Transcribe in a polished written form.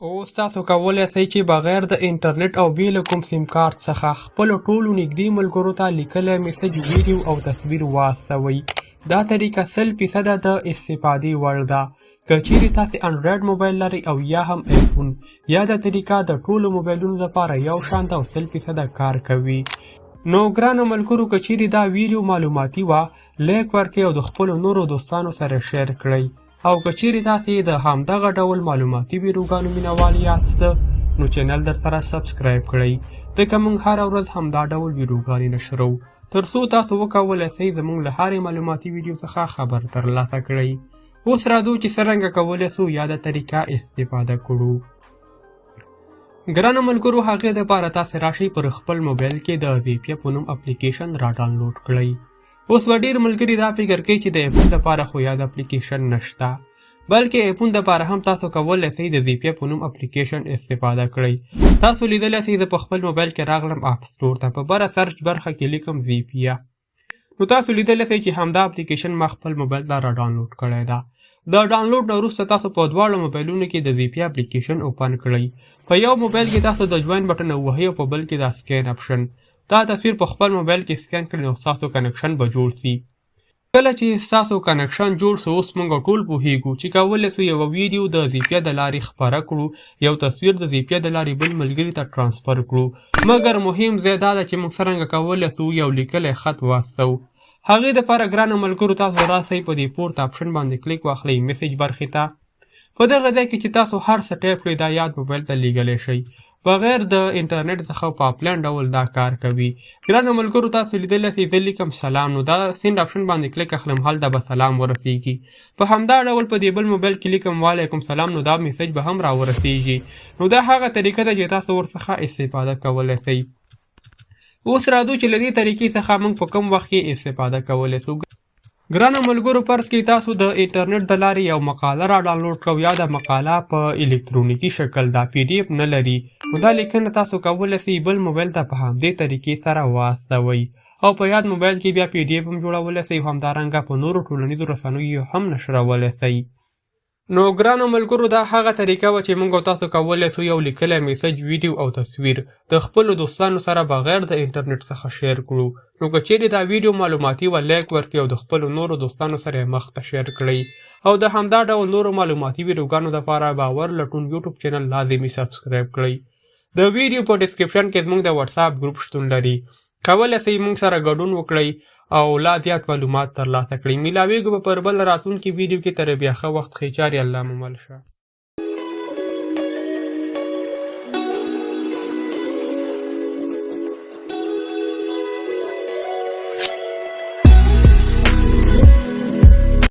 اوس تاسو کولی شئ چې بغیر د انټرنیټ او بې له کوم سیم کارت څخه خپلو ټولو نږدې ملګرو ته لیکلی میسج ویډیو او تصویر واستوئ. دا طریقه 100% د استفادې وړ ده. که چیرې تاسې انډرایډ موبایل لرئ او یا هم ایفون، یا دا طریقه د ټولو موبایلونو لپاره یو شان ده او 100% کار کوي. نو ګرانو ملګرو، که چیرې دا ویډیو معلوماتي وه، لایک ورکړئ او د خپلو نورو دوستانو سره شیر کړئ. او که چیرې تاسې د همدغه ډول معلوماتي ویډیوګانو مینوال یاست، نو چینل در سره سبسکرایب کړئ، ځکه موږ هره ورځ همدا ډول ویډیوګانې نشرو، تر څو تاسو وکولی شئ زموږ له هرې معلوماتي ویډیو څخه خبر ترلاسه کړئ. اوس راځو چې څرنګه کولی شو یا د طریقه استفاده کړو. ګرانو ملګرو، هغې دپاره تاسې راشئ پر خپل موبایل کې د ویدیو په نوم اپلیکیشن را ډاونلوډ کړئ. اوس به ډېر ملګري دا فکر کوي چې د ایفون دپاره خو یاد اپلیکیشن نشته، بلکې ایفون دپاره هم تاسو کولی شئ د ویدیو په نوم اپلیکیشن استفاده کړئ. تاسو لیدلی شئ زه په خپل موبایل کې راغلم اپ سټور ته، په بره سرچ برخه کې لیکم ویدیو. نو تاسو لیدلی شئ چې همدا اپلیکیشن ما خپل موبایل ته را ډاونلوډ کړی ده. د ډاونلوډ نه وروسته تاسو په دواړو موبایلونو کې د ویدیو اپلیکیشن اوپن کړئ. په یو موبایل کې تاسو د جوین بټن ووهئ او په بل کې د سکین اپشن. دا تصویر په خپل موبایل کې سکین کړئ نو ستاسو کنکشن به جوړ سي. کله چې ستاسو کنکشن جوړ سو، اوس موږ ټول پوهیږو چې کولی سو یوه ویډیو د ویدیو د لارې خپره کړو، یو تصویر د ویدیو د لارې بل ملګري ته ټرانسفر کړو. مګر مهم ځای دا ده چې موږ څرنګه کولی سو یو لیکلی خط واستو. هغې دپاره ګرانو ملګرو تاسو راسئ په دې پورته اپشن باندې کلیک واخلئ میسج برخې ته. په دغه ځای کې چې تاسو هر څه ټایپ کړئ دا یاد موبایل ته لیږلی شئ. بغیر د انټرنیټ څخه په آفلاین ډول دا کار کوي. ګرانو ملګرو، تاسو لیدلی شئ زه لیکم سلام، نو دا سینډ اپشن باندې کلیک اخلم، هلته به سلام ورسیږي. په همدا ډول په دې بل موبایل کې لیکم وعلیکم سلام، نو دا میسج به هم راورسیږي. نو دا هغه طریقه ده چې تاسو ورڅخه استفاده کولی شئ. اوس راځو چې له دې طریقې څخه موږ په کوم وخت کې استفاده کولی سو. ګرانو ملګرو، فرض کې تاسو د انټرنیټ د لارې یو مقاله را ډاونلوډ کړو، یا د مقاله په الکترونیکي شکل دا PDF نه لري، نو دا لیکنه تاسو کولی شئ بل موبایل ته په همدې طریقې سره واستوئ، او په یاد موبایل کې بیا PDF هم جوړولی شئ، همدارنګه په نورو ټولنیزو رسنیو هم نشرولی شئ. نو ګرانو ملګرو، دا هغه طریقه وه چې موږ او تاسو کولی سو یو لیکلی میسج ویډیو او تصویر د خپلو دوستانو سره بغیر د انټرنیټ څخه شیر کړو. نو که چیرې دا ویډیو معلوماتي وه، لایک ورکړئ او د خپلو نورو دوستانو سره یې مخ ته شیر کړئ. او د همدا ډول نورو معلوماتي ویډیوګانو دپاره باور لټون یوټیوب چینل لازمي سبسکرایب کړئ. د ویډیو په ډسکرپشن کې زموږ د واتساپ ګروپ شتون لري، کولی شئ موږ سره ګډون وکړئ او لا زیات معلومات ترلاسه کړئ. میلاویږو به پر بل راتلونکي ویډیو کې، تر بیا ښه وخت ښې چارې الله مو مل شه.